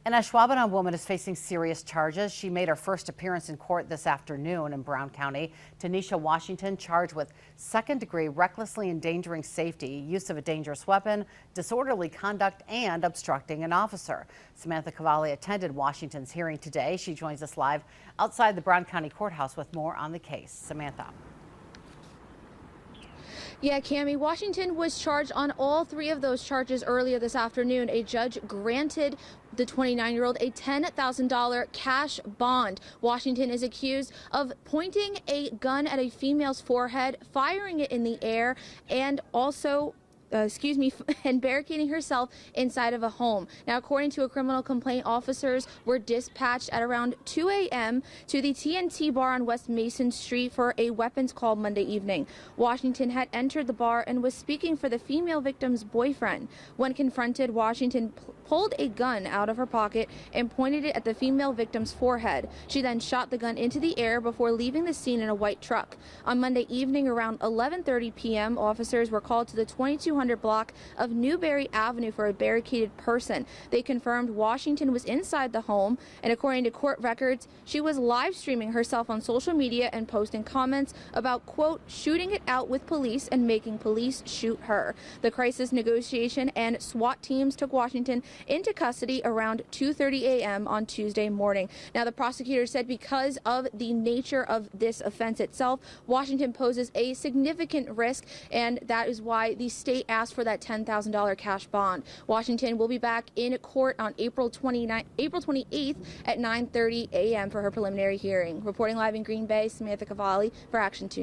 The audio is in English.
An Ashwaubenon woman is facing serious charges. She made her first appearance in court this afternoon in Brown County. Tanisha Washington charged with second-degree recklessly endangering safety, use of a dangerous weapon, disorderly conduct, and obstructing an officer. Samantha Cavalli attended Washington's hearing today. She joins us live outside the Brown County Courthouse with more on the case. Samantha. Yeah, Cammie, Washington was charged on all three of those charges earlier this afternoon. A judge granted the 29-year-old a $10,000 cash bond. Washington is accused of pointing a gun at a female's forehead, firing it in the air, and also and barricading herself inside of a home. Now, according to a criminal complaint, officers were dispatched at around 2 a.m. to the TNT bar on West Mason Street for a weapons call Monday evening. Washington had entered the bar and was speaking for the female victim's boyfriend. When confronted, Washington pulled a gun out of her pocket and pointed it at the female victim's forehead. She then shot the gun into the air before leaving the scene in a white truck. On Monday evening around 11:30 p.m., officers were called to the 2200 block of Newberry Avenue for a barricaded person. They confirmed Washington was inside the home, and according to court records, she was live streaming herself on social media and posting comments about, quote, shooting it out with police and making police shoot her. The crisis negotiation and SWAT teams took Washington into custody around 2:30 a.m. on Tuesday morning. Now, the prosecutor said because of the nature of this offense itself, Washington poses a significant risk, and that is why the state asked for that $10,000 cash bond. Washington will be back in court on April 28th at 9:30 a.m. for her preliminary hearing. Reporting live in Green Bay, Samantha Cavalli for Action 2 News.